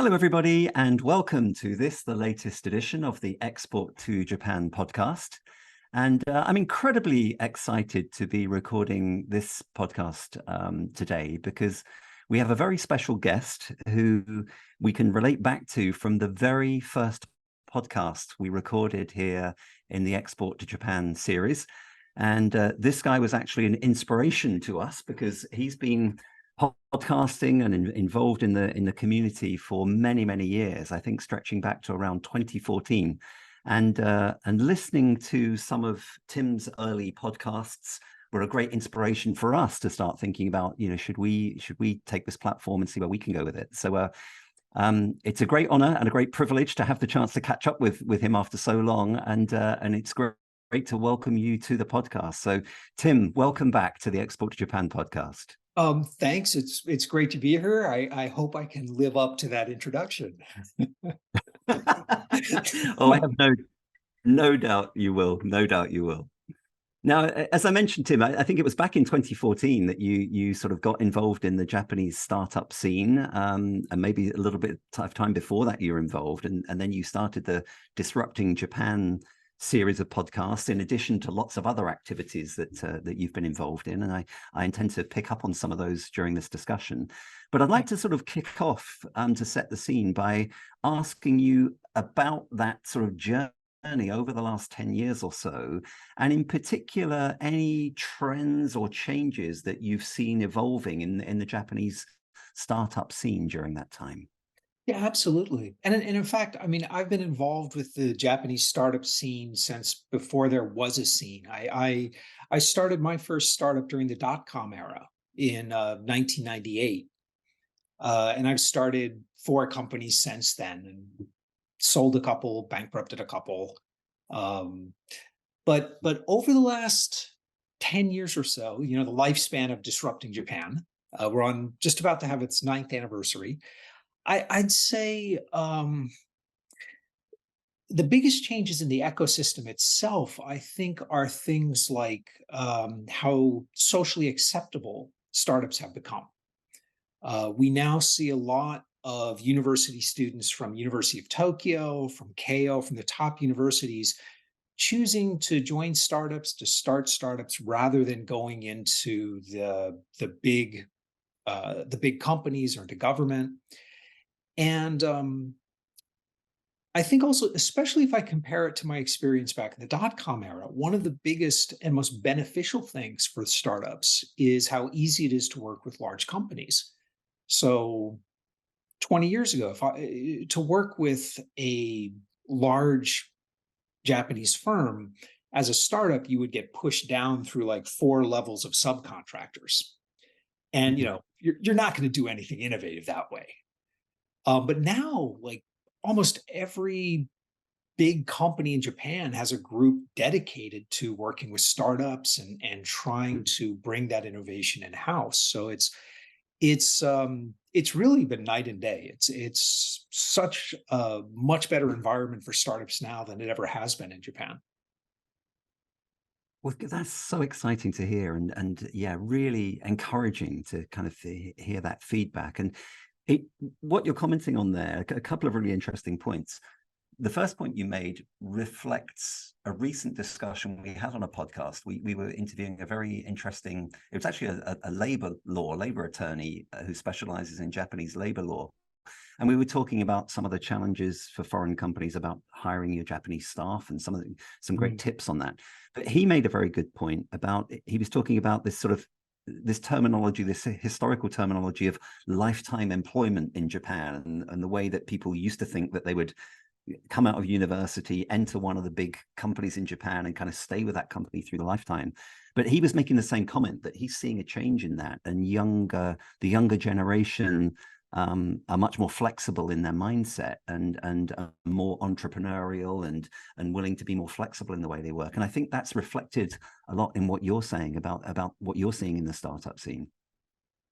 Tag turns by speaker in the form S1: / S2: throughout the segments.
S1: Hello, everybody, and welcome to the latest edition of the Export to Japan podcast. And I'm incredibly excited to be recording this podcast today because we have a very special guest who we can relate back to from the very first podcast we recorded here in the Export to Japan series. And this guy was actually an inspiration to us because he's been podcasting and involved in the community for many years. I think stretching back to around 2014, and listening to some of Tim's early podcasts were a great inspiration for us to start thinking about, should we take this platform and see where we can go with it. So it's a great honor and a great privilege to have the chance to catch up with him after so long, and it's great to welcome you to the podcast. So Tim, welcome back to the Export to Japan podcast.
S2: Thanks. It's great to be here. I hope I can live up to that introduction.
S1: Oh, I have no doubt you will. No doubt you will. Now, as I mentioned, Tim, I think it was back in 2014 that you sort of got involved in the Japanese startup scene, and maybe a little bit of time before that you were involved, and then you started the Disrupting Japan series of podcasts, in addition to lots of other activities that you've been involved in. And I intend to pick up on some of those during this discussion. But I'd like to sort of kick off to set the scene by asking you about that sort of journey over the last 10 years or so, and in particular, any trends or changes that you've seen evolving in the Japanese startup scene during that time.
S2: Yeah, absolutely. And in fact, I mean, I've been involved with the Japanese startup scene since before there was a scene. I started my first startup during the dot-com era in 1998. And I've started 4 companies since then and sold a couple, bankrupted a couple. Um, but over the last 10 years or so, the lifespan of Disrupting Japan, we're on just about to have its 9th anniversary. I'd say the biggest changes in the ecosystem itself, I think, are things like how socially acceptable startups have become. We now see a lot of university students from University of Tokyo, from Keio, from the top universities, choosing to join startups, to start startups, rather than going into the big companies or into government. And I think also, especially if I compare it to my experience back in the dot-com era, one of the biggest and most beneficial things for startups is how easy it is to work with large companies. So 20 years ago, to work with a large Japanese firm as a startup, you would get pushed down through like 4 levels of subcontractors. And you're not going to do anything innovative that way. But now, like almost every big company in Japan has a group dedicated to working with startups and trying to bring that innovation in house. So it's really been night and day. It's such a much better environment for startups now than it ever has been in Japan.
S1: Well, that's so exciting to hear, and yeah, really encouraging to kind of hear that feedback. And what you're commenting on there, a couple of really interesting points. The first point you made reflects a recent discussion we had on a podcast. We were interviewing a very interesting, it was actually a labor attorney who specializes in Japanese labor law. And we were talking about some of the challenges for foreign companies about hiring your Japanese staff and some great tips on that. But he made a very good point he was talking about this terminology, this historical terminology of lifetime employment in Japan, and the way that people used to think that they would come out of university, enter one of the big companies in Japan, and kind of stay with that company through the lifetime. But he was making the same comment that he's seeing a change in that, and the younger generation are much more flexible in their mindset and more entrepreneurial and willing to be more flexible in the way they work. And I think that's reflected a lot in what you're saying about what you're seeing in the startup scene.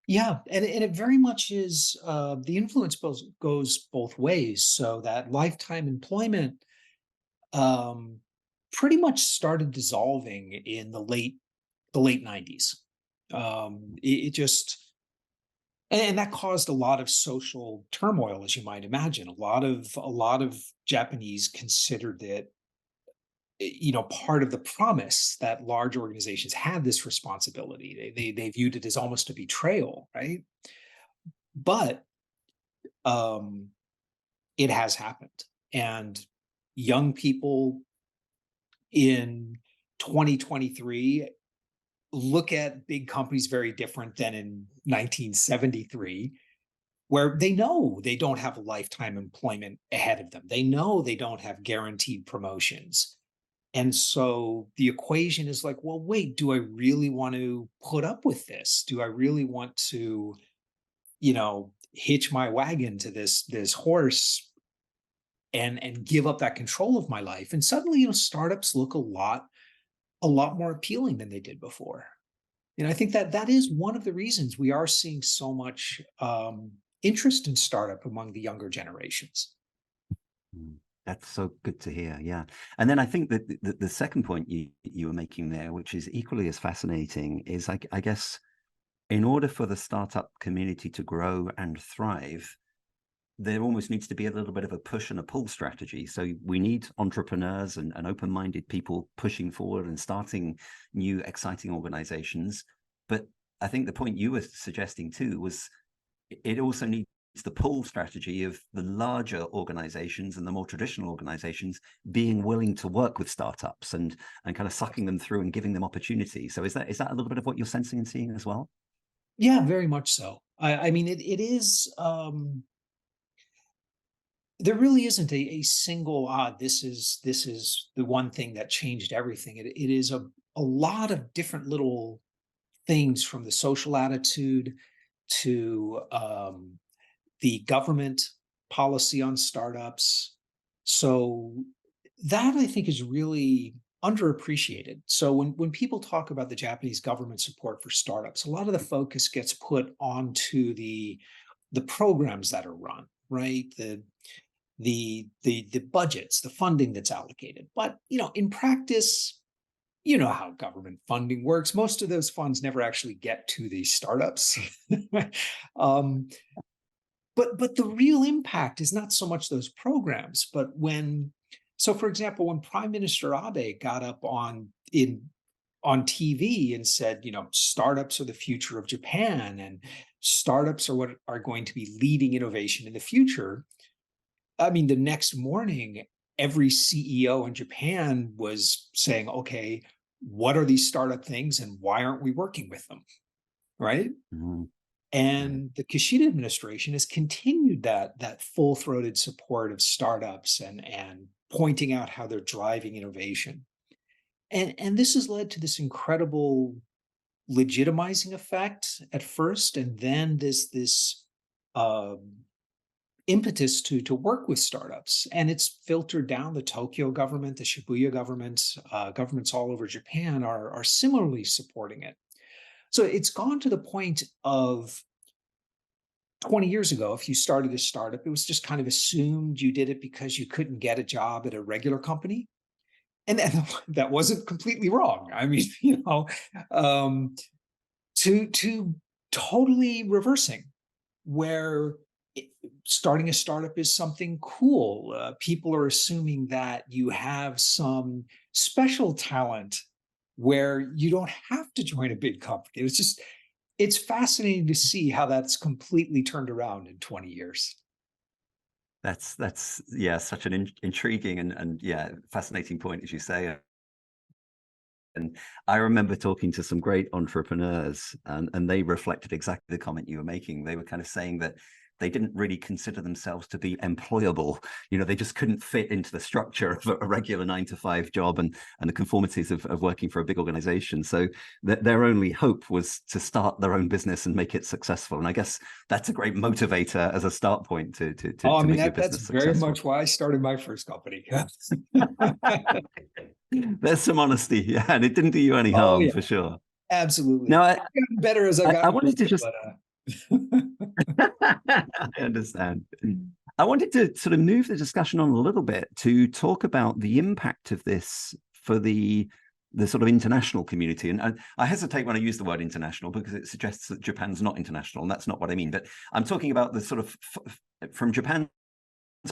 S2: Yeah, and it very much is, the influence goes both ways. So that lifetime employment pretty much started dissolving in the late 90s. It just And that caused a lot of social turmoil, as you might imagine. A lot of Japanese considered it, part of the promise that large organizations had this responsibility. They viewed it as almost a betrayal, right? But um, it has happened, and young people in 2023 look at big companies very different than in 1973, where they know they don't have lifetime employment ahead of them. They know they don't have guaranteed promotions. And so the equation is like, well, wait, do I really want to put up with this? Do I really want to, hitch my wagon to this horse and give up that control of my life? And suddenly, startups look a lot more appealing than they did before. And I think that that is one of the reasons we are seeing so much interest in startup among the younger generations.
S1: Mm, that's so good to hear. Yeah. And then I think that the second point you were making there, which is equally as fascinating, is I guess in order for the startup community to grow and thrive, there almost needs to be a little bit of a push and a pull strategy. So we need entrepreneurs and open-minded people pushing forward and starting new, exciting organizations. But I think the point you were suggesting too was it also needs the pull strategy of the larger organizations and the more traditional organizations being willing to work with startups and kind of sucking them through and giving them opportunity. So is that a little bit of what you're sensing and seeing as well?
S2: Yeah, very much so. I mean, it is. There really isn't a single this is the one thing that changed everything. It is a lot of different little things, from the social attitude to the government policy on startups. So that, I think, is really underappreciated. So when people talk about the Japanese government support for startups, a lot of the focus gets put onto the programs that are run, right? The budgets, the funding that's allocated. But in practice, you know how government funding works. Most of those funds never actually get to these startups. um, but the real impact is not so much those programs, but so for example, when Prime Minister Abe got up on TV and said, startups are the future of Japan, and startups are what are going to be leading innovation in the future. I mean, the next morning, every CEO in Japan was saying, okay, what are these startup things and why aren't we working with them? Right.
S1: Mm-hmm. Right.
S2: And the Kishida administration has continued that full-throated support of startups and pointing out how they're driving innovation. And this has led to this incredible legitimizing effect at first, and then this um, impetus to work with startups. And it's filtered down. The Tokyo government, the Shibuya government, governments all over Japan are similarly supporting it. So it's gone to the point of 20 years ago, if you started a startup, it was just kind of assumed you did it because you couldn't get a job at a regular company. And that wasn't completely wrong. I mean, um, to totally reversing, where starting a startup is something cool. People are assuming that you have some special talent where you don't have to join a big company. It's fascinating to see how that's completely turned around in 20 years.
S1: That's yeah, such an intriguing and yeah, fascinating point, as you say. And I remember talking to some great entrepreneurs, and they reflected exactly the comment you were making. They were kind of saying that they didn't really consider themselves to be employable. They just couldn't fit into the structure of a regular 9 to 5 job and the conformities of working for a big organization. So their only hope was to start their own business and make it successful. And I guess that's a great motivator as a start point to
S2: Oh, I mean,
S1: make your
S2: that's
S1: business
S2: very
S1: successful.
S2: much why I started my first company.
S1: There's some honesty, yeah, and it didn't do you any
S2: Oh
S1: harm
S2: yeah,
S1: for sure.
S2: absolutely.
S1: Now,
S2: I've gotten better as I've
S1: I
S2: gotten
S1: wanted to
S2: older,
S1: just,
S2: but
S1: I understand. I wanted to sort of move the discussion on a little bit to talk about the impact of this for the the sort of international community. And I hesitate when I use the word international because it suggests that Japan's not international, and that's not what I mean. But I'm talking about the sort of, from Japan's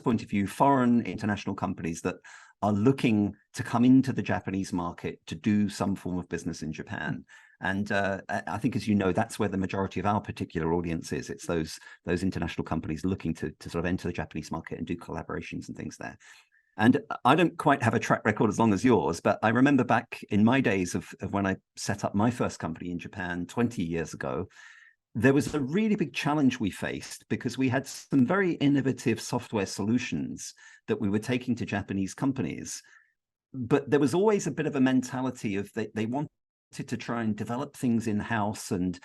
S1: point of view, foreign international companies that are looking to come into the Japanese market to do some form of business in Japan. And I think, as you know, that's where the majority of our particular audience is. It's those international companies looking to sort of enter the Japanese market and do collaborations and things there. And I don't quite have a track record as long as yours, but I remember back in my days of when I set up my first company in Japan 20 years ago, there was a really big challenge we faced because we had some very innovative software solutions that we were taking to Japanese companies. But there was always a bit of a mentality of they wanted to try and develop things in-house and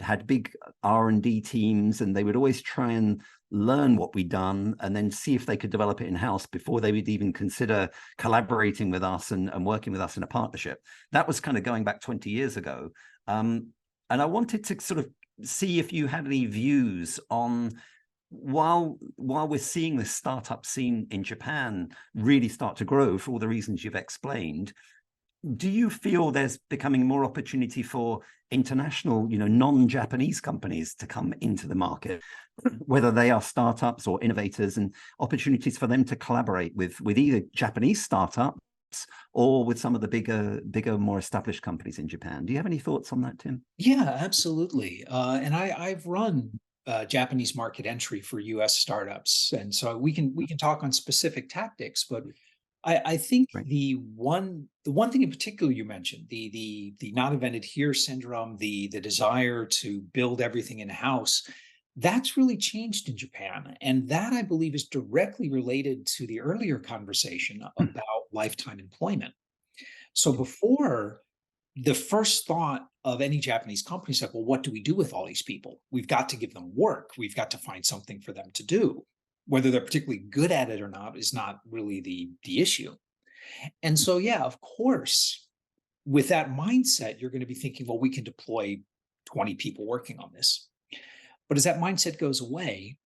S1: had big R&D teams, and they would always try and learn what we'd done and then see if they could develop it in-house before they would even consider collaborating with us and working with us in a partnership. That was kind of going back 20 years ago. And I wanted to sort of see if you had any views on, while we're seeing the startup scene in Japan really start to grow for all the reasons you've explained, do you feel there's becoming more opportunity for international, non-Japanese companies to come into the market, whether they are startups or innovators, and opportunities for them to collaborate with either Japanese startups or with some of the bigger, more established companies in Japan? Do you have any thoughts on that, Tim?
S2: Yeah, absolutely. And I've run Japanese market entry for U.S. startups, and so we can talk on specific tactics. But I think
S1: Right.
S2: the one thing in particular you mentioned, the not invented here syndrome, the desire to build everything in house, that's really changed in Japan, and that, I believe, is directly related to the earlier conversation about lifetime employment. So before, the first thought of any Japanese company is like, well, what do we do with all these people? We've got to give them work. We've got to find something for them to do. Whether they're particularly good at it or not is not really the issue. And so, yeah, of course, with that mindset, you're going to be thinking, well, we can deploy 20 people working on this. But as that mindset goes away,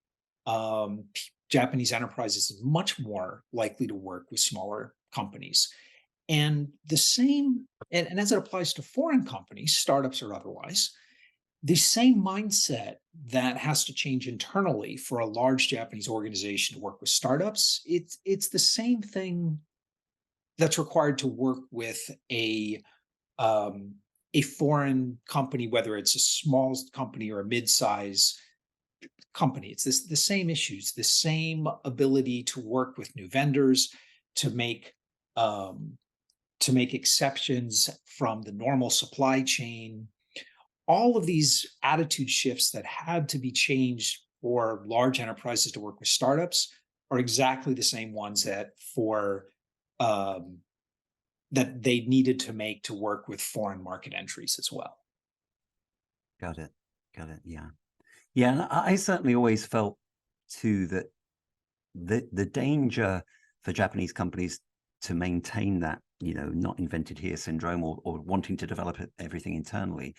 S2: Japanese enterprises is much more likely to work with smaller companies. And the same, and as it applies to foreign companies, startups or otherwise, the same mindset that has to change internally for a large Japanese organization to work with startups, it's the same thing that's required to work with um, a foreign company, whether it's a small company or a mid-size company. It's the same issues, the same ability to work with new vendors, to make um, exceptions from the normal supply chain. All of these attitude shifts that had to be changed for large enterprises to work with startups are exactly the same ones um, that they needed to make to work with foreign market entries as well.
S1: Got it. Yeah. Yeah. And I certainly always felt too that the danger for Japanese companies to maintain that, not invented here syndrome, or wanting to develop everything internally,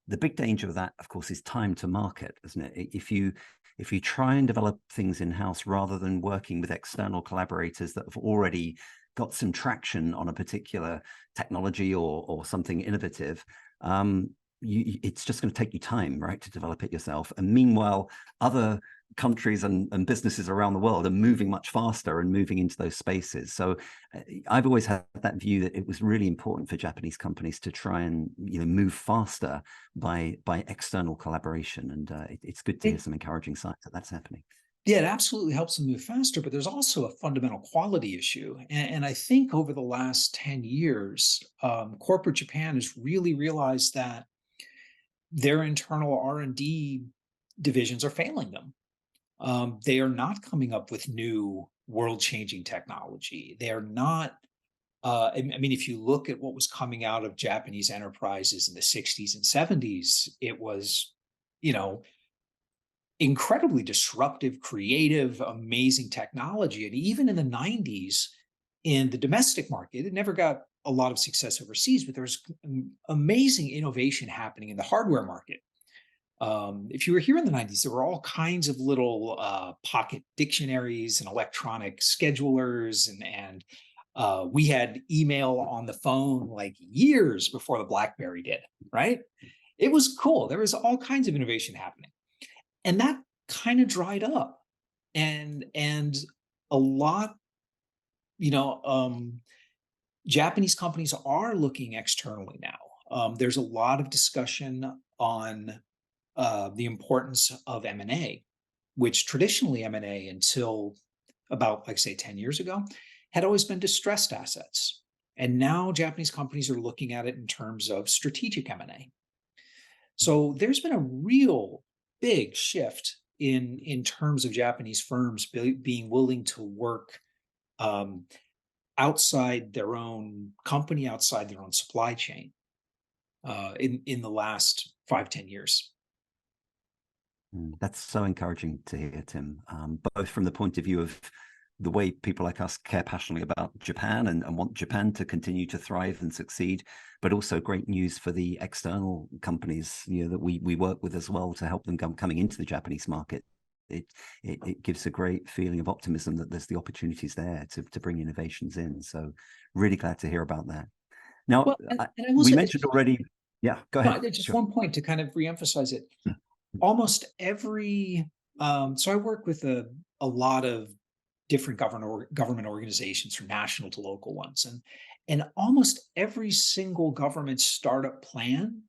S1: the big danger of that, of course, is time to market, isn't it? If you try and develop things in-house rather than working with external collaborators that have already got some traction on a particular technology or something innovative, it's just going to take you time, right, to develop it yourself. And meanwhile, other countries and businesses around the world are moving much faster and moving into those spaces. So I've always had that view that it was really important for Japanese companies to try and move faster by external collaboration. And it's good to hear some encouraging signs that that's happening.
S2: Yeah, it absolutely helps them move faster, but there's also a fundamental quality issue. And I think over the last 10 years, corporate Japan has really realized that their internal R&D divisions are failing them. They are not coming up with new world-changing technology. They are not. I mean, if you look at what was coming out of Japanese enterprises in the 60s and 70s, it was, you know, incredibly disruptive, creative, amazing technology. And even in the 90s, in the domestic market, it never got a lot of success overseas, but there's amazing innovation happening in the hardware market. If you were here in the 90s, there were all kinds of little pocket dictionaries and electronic schedulers and We had email on the phone like years before the BlackBerry did, right? It was cool. There was all kinds of innovation happening. And that kind of dried up. And a lot, you know, Japanese companies are looking externally now. There's a lot of discussion on the importance of M&A, which traditionally M&A until about, like say, 10 years ago, had always been distressed assets. And now Japanese companies are looking at it in terms of strategic M&A. So there's been a real big shift in terms of Japanese firms being willing to work um, outside their own company, outside their own supply chain in the last 5-10 years.
S1: That's so encouraging to hear, Tim, both from the point of view of the way people like us care passionately about Japan and want Japan to continue to thrive and succeed, but also great news for the external companies, you know, that we work with as well to help them coming into the Japanese market. It gives a great feeling of optimism that there's the opportunities there to bring innovations in. So really glad to hear about that. Now,
S2: Well, and I will
S1: we
S2: say
S1: mentioned already. Yeah, go
S2: no,
S1: ahead.
S2: just
S1: Sure.
S2: one point to kind of reemphasize it. Almost every so I work with a lot of different government organizations from national to local ones, and almost every single government startup plan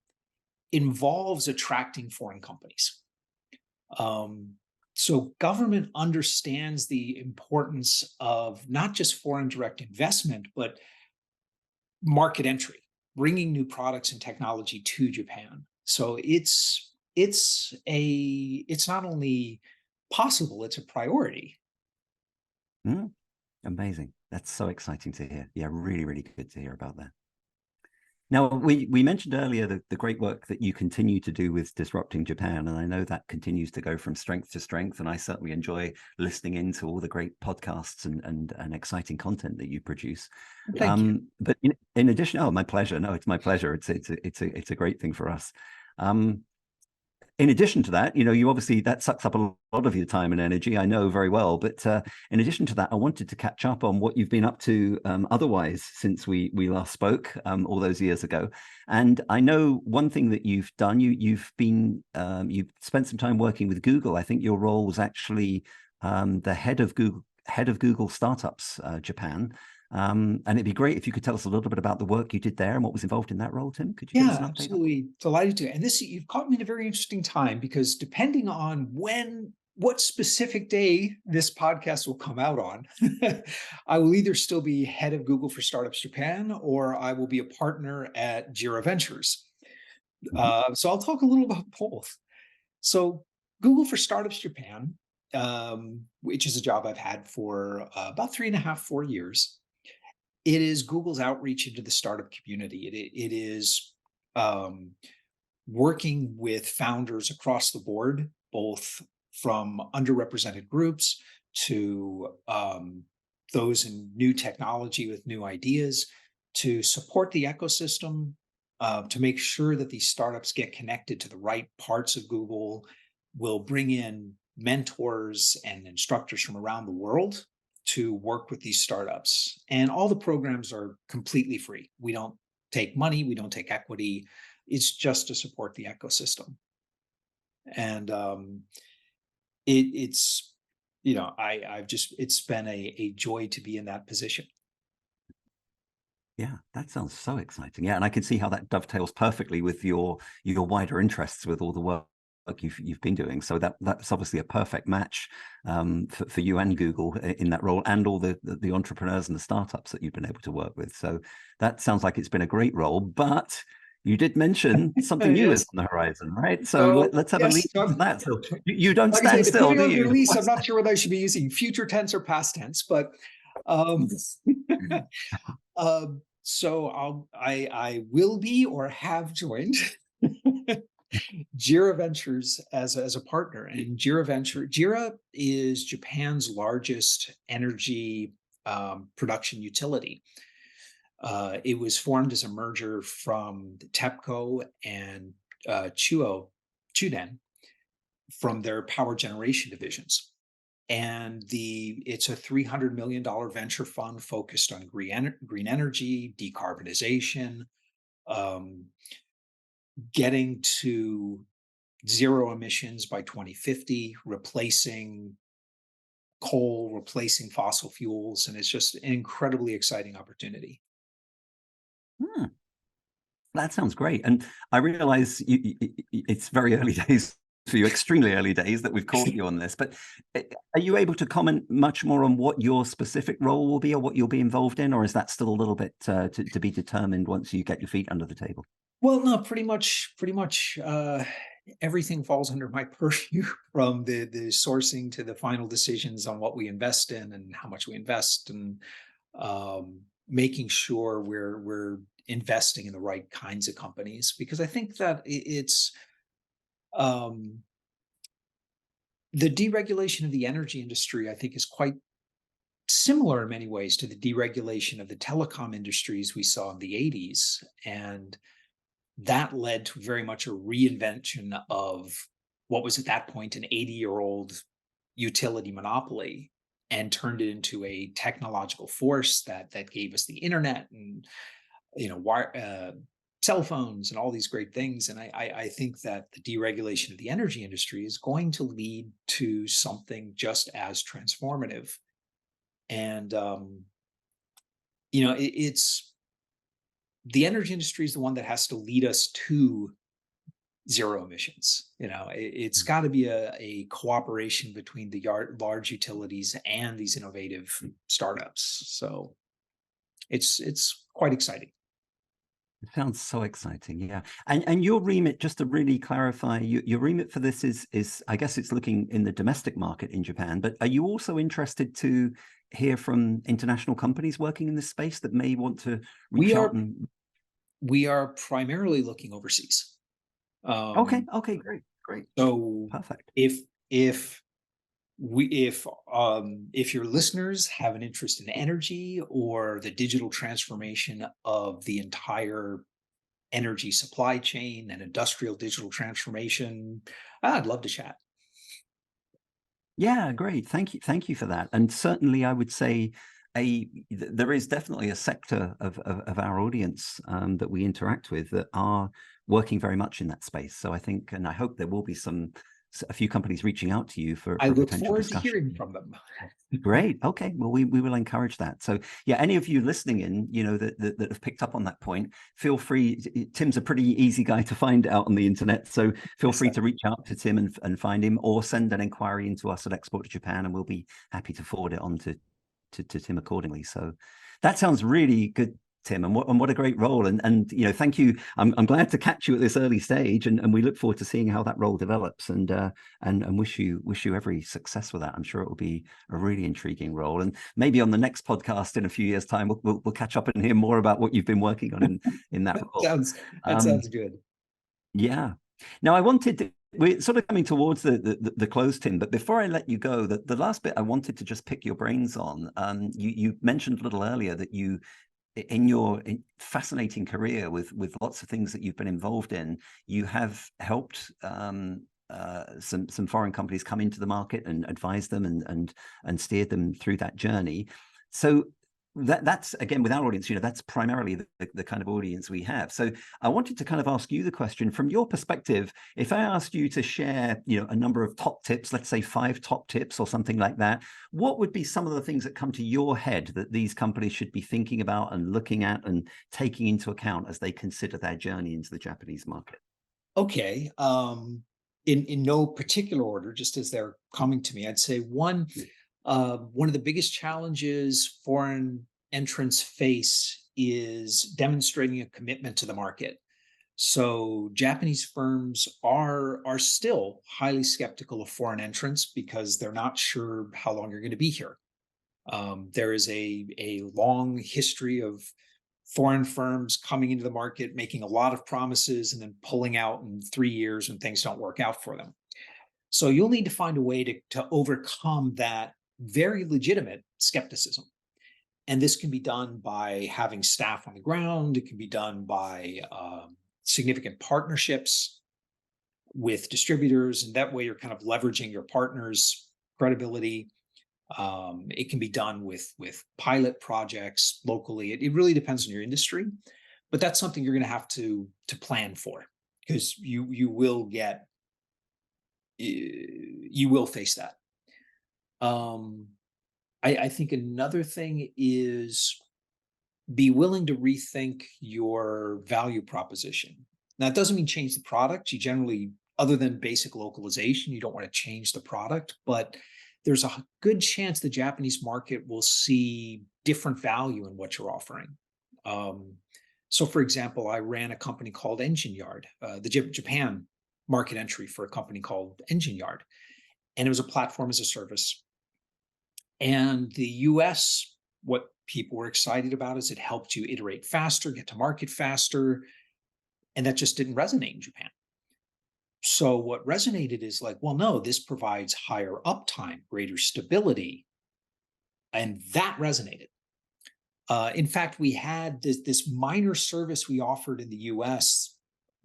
S2: involves attracting foreign companies. Um, so government understands the importance of not just foreign direct investment, but market entry, bringing new products and technology to Japan. So it's not only possible, it's a priority.
S1: Mm, amazing. That's so exciting to hear. Yeah, really, really good to hear about that. Now, we mentioned earlier the great work that you continue to do with Disrupting Japan, and I know that continues to go from strength to strength, and I certainly enjoy listening into all the great podcasts and exciting content that you produce.
S2: Thank you.
S1: But in addition, oh, my pleasure. No, it's my pleasure. It's a great thing for us. In addition to that, you know, you obviously that sucks up a lot of your time and energy, I know very well. But in addition to that, I wanted to catch up on what you've been up to otherwise since we last spoke all those years ago. And I know one thing that you've done. You've spent some time working with Google. I think your role was actually the head of Google Startups Japan. And it'd be great if you could tell us a little bit about the work you did there and what was involved in that role, Tim. Could you give us
S2: Yeah,
S1: an update on that?
S2: absolutely delighted to. And this you've caught me in a very interesting time because depending on what specific day this podcast will come out on, I will either still be head of Google for Startups Japan or I will be a partner at JERA Ventures.
S1: Mhm.
S2: So I'll talk a little about both. So Google for Startups Japan, which is a job I've had for about 3.5-4 years. It is Google's outreach into the startup community. It is um, working with founders across the board, both from underrepresented groups to those in new technology with new ideas, to support the ecosystem, to make sure that these startups get connected to the right parts of Google. Will bring in mentors and instructors from around the world to work with these startups. And all the programs are completely free. We don't take money, we don't take equity. It's just to support the ecosystem. And it's, you know, I've just, it's been a joy to be in that position.
S1: Yeah, that sounds so exciting. Yeah, and I can see how that dovetails perfectly with your wider interests with all the work you've been doing. So that's obviously a perfect match for you and Google in that role, and all the entrepreneurs and the startups that you've been able to work with. So that sounds like it's been a great role. But you did mention something new is
S2: Yes.
S1: on the horizon, right? So
S2: So,
S1: let's have a
S2: yes.
S1: lead into that. So you don't
S2: Like I say,
S1: stand still,
S2: depending
S1: do
S2: on the
S1: you?
S2: release, I'm not sure whether I should be using future tense or past tense, but um, so I will be or have joined JERA Ventures as a partner. And JERA is Japan's largest energy production utility. It was formed as a merger from TEPCO and Chuden from their power generation divisions. and it's a $300 million venture fund focused on green energy, decarbonization, um, getting to zero emissions by 2050, replacing coal, replacing fossil fuels, and it's just an incredibly exciting opportunity.
S1: Hmm. That sounds great. And I realize it's very early days for you, extremely early days that we've caught you on this. But are you able to comment much more on what your specific role will be or what you'll be involved in? Or is that still a little bit to be determined once you get your feet under the table?
S2: Well, no, pretty much everything falls under my purview, from the sourcing to the final decisions on what we invest in and how much we invest, and making sure we're investing in the right kinds of companies, because I think that it's um, the deregulation of the energy industry, I think, is quite similar in many ways to the deregulation of the telecom industries we saw in the 80s. And that led to very much a reinvention of what was at that point an 80-year-old utility monopoly, and turned it into a technological force that gave us the internet and, cell phones and all these great things. And I think that the deregulation of the energy industry is going to lead to something just as transformative. And it's the energy industry is the one that has to lead us to zero emissions. It's got to be a cooperation between the large utilities and these innovative startups. So it's quite exciting.
S1: It sounds so exciting, yeah. And your remit, just to really clarify, your remit for this is I guess it's looking in the domestic market in Japan, but are you also interested to hear from international companies working in this space that may want to
S2: We
S1: reach out
S2: are
S1: and
S2: we are primarily looking overseas.
S1: okay,
S2: Um,
S1: okay, great, great,
S2: so
S1: perfect.
S2: if if if your listeners have an interest in energy or the digital transformation of the entire energy supply chain and industrial digital transformation, I'd love to chat.
S1: Yeah, great. Thank you for that. And certainly, I would say there is definitely a sector of our audience that we interact with that are working very much in that space. So I think, and I hope there will be a few companies reaching out to you
S2: I
S1: for
S2: look
S1: potential
S2: forward to
S1: discussion.
S2: hearing from them.
S1: Great. Okay. Well, we will encourage that. So yeah, any of you listening in, that have picked up on that point, feel free. Tim's a pretty easy guy to find out on the internet. So feel free to reach out to Tim and find him, or send an inquiry into us at Export to Japan, and we'll be happy to forward it on to Tim accordingly. So that sounds really good, Tim, and what a great role. And thank you. I'm glad to catch you at this early stage, and we look forward to seeing how that role develops, and wish you every success with that. I'm sure it will be a really intriguing role, and maybe on the next podcast in a few years' time, we'll catch up and hear more about what you've been working on in that role.
S2: That sounds good.
S1: Yeah. Now, we're sort of coming towards the close, Tim, but before I let you go, the last bit I wanted to just pick your brains on, you mentioned a little earlier that you, in your fascinating career with lots of things that you've been involved in, you have helped some foreign companies come into the market and advise them and steered them through that journey. So that's, again, with our audience, that's primarily the kind of audience we have. So I wanted to kind of ask you the question from your perspective. If I asked you to share, a number of top tips, let's say 5 top tips or something like that, what would be some of the things that come to your head that these companies should be thinking about and looking at and taking into account as they consider their journey into the Japanese market?
S2: Okay. In no particular order, just as they're coming to me, I'd say one of the biggest challenges foreign entrants face is demonstrating a commitment to the market. So Japanese firms are still highly skeptical of foreign entrants because they're not sure how long you're going to be here. There is a long history of foreign firms coming into the market, making a lot of promises, and then pulling out in 3 years when things don't work out for them. So you'll need to find a way to overcome that very legitimate skepticism. And this can be done by having staff on the ground. It can be done by significant partnerships with distributors. And that way you're kind of leveraging your partner's credibility. It can be done with pilot projects locally. It really depends on your industry, but that's something you're going to have to plan for, because you will face that. Um, I think another thing is be willing to rethink your value proposition. Now, it doesn't mean change the product. You generally, other than basic localization, you don't want to change the product, but there's a good chance the Japanese market will see different value in what you're offering. Um, so, for example, I ran a company called Engine Yard, the Japan market entry for a company called Engine Yard, and it was a platform as a service. And the US, what people were excited about is it helped you iterate faster, get to market faster. And that just didn't resonate in Japan. So what resonated is like, well, no, this provides higher uptime, greater stability. And that resonated. In fact, we had this minor service we offered in the US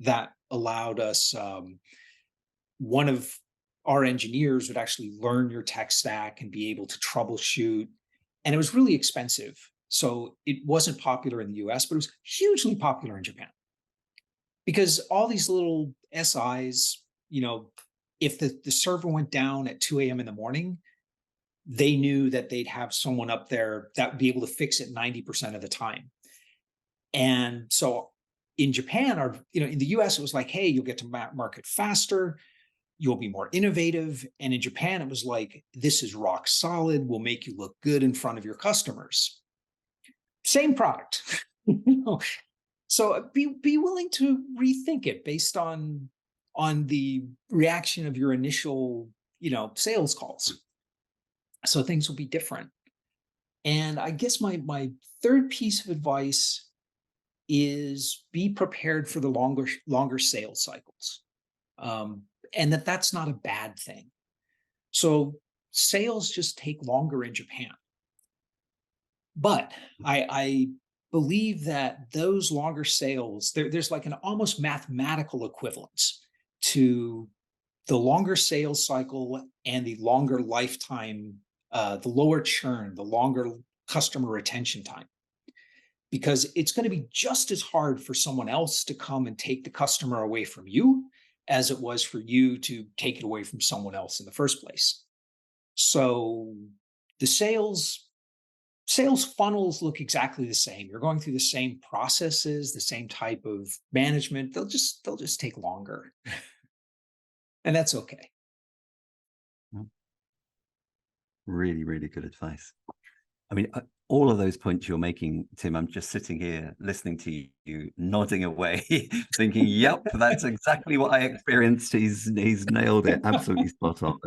S2: that allowed us, one of our engineers would actually learn your tech stack and be able to troubleshoot. And it was really expensive. So it wasn't popular in the US, but it was hugely popular in Japan, because all these little SIs, if the server went down at 2 a.m. in the morning, they knew that they'd have someone up there that would be able to fix it 90% of the time. And so in Japan, or in the US, it was like, hey, you'll get to market faster, you'll be more innovative. And in Japan, it was like, this is rock solid, we'll make you look good in front of your customers. Same product. So be willing to rethink it based on the reaction of your initial, sales calls. So things will be different. And I guess my third piece of advice is be prepared for the longer sales cycles. And that's not a bad thing. So sales just take longer in Japan. But I believe that those longer sales, there's like an almost mathematical equivalence to the longer sales cycle and the longer lifetime, the lower churn, the longer customer retention time. Because it's going to be just as hard for someone else to come and take the customer away from you as it was for you to take it away from someone else in the first place. So the sales funnels look exactly the same. You're going through the same processes, the same type of management. They'll just take longer. And that's okay.
S1: Really, really good advice. I mean, all of those points you're making, Tim, I'm just sitting here listening to you, nodding away, thinking, yep, that's exactly what I experienced. He's nailed it. Absolutely spot on.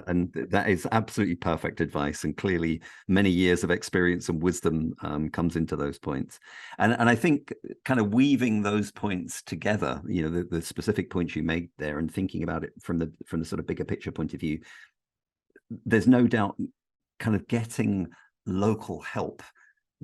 S1: And that is absolutely perfect advice. And clearly many years of experience and wisdom comes into those points. And I think kind of weaving those points together, the specific points you made there, and thinking about it from the sort of bigger picture point of view, there's no doubt kind of getting local help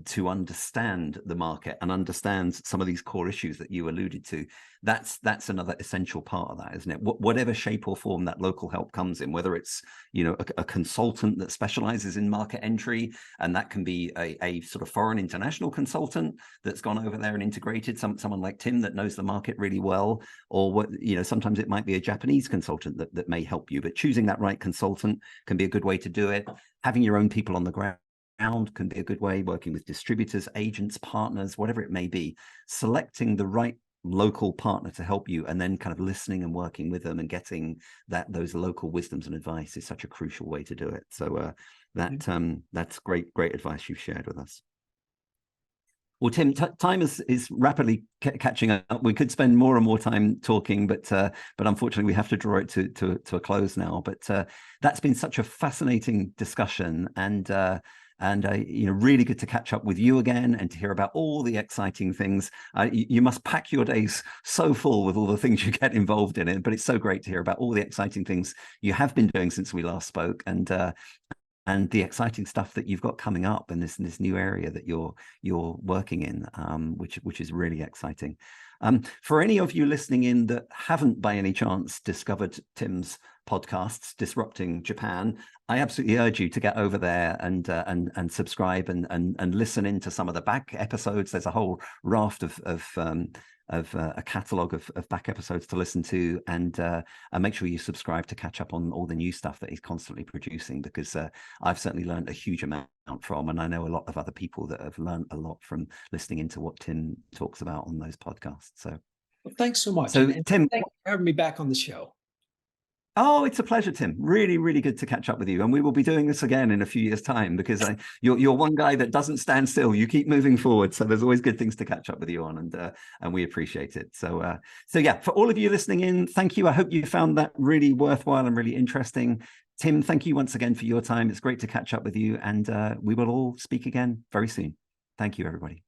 S1: to understand the market and understand some of these core issues that you alluded to. That's another essential part of that, isn't it? Whatever shape or form that local help comes in, whether it's a consultant that specializes in market entry, and that can be a sort of foreign international consultant that's gone over there and integrated, someone like Tim that knows the market really well, or sometimes it might be a Japanese consultant that may help you. But choosing that right consultant can be a good way to do it. Having your own people on the ground can be a good way, working with distributors, agents, partners, whatever it may be. Selecting the right local partner to help you, and then kind of listening and working with them and getting those local wisdoms and advice is such a crucial way to do it. So that's great advice you've shared with us. Well, Tim, time is rapidly catching up. We could spend more and more time talking, but unfortunately we have to draw it to a close now. But that's been such a fascinating discussion, and really good to catch up with you again and to hear about all the exciting things. You must pack your days so full with all the things you get involved in it, but it's so great to hear about all the exciting things you have been doing since we last spoke, and the exciting stuff that you've got coming up in this new area that you're working in, which is really exciting. For any of you listening in that haven't by any chance discovered Tim's podcasts, Disrupting Japan, I absolutely urge you to get over there and subscribe and listen into some of the back episodes. There's a whole raft of a catalogue of back episodes to listen to, and make sure you subscribe to catch up on all the new stuff that he's constantly producing, because I've certainly learned a huge amount from, and I know a lot of other people that have learned a lot from listening into what Tim talks about on those podcasts. So
S2: Well, thanks so much.
S1: So
S2: And
S1: Tim,
S2: thank you for having me back on the show.
S1: oh, it's a pleasure, Tim. Really, really good to catch up with you. And we will be doing this again in a few years' time, because you're one guy that doesn't stand still. You keep moving forward. So there's always good things to catch up with you on, and we appreciate it. So yeah, for all of you listening in, thank you. I hope you found that really worthwhile and really interesting. Tim, thank you once again for your time. It's great to catch up with you, and we will all speak again very soon. Thank you, everybody.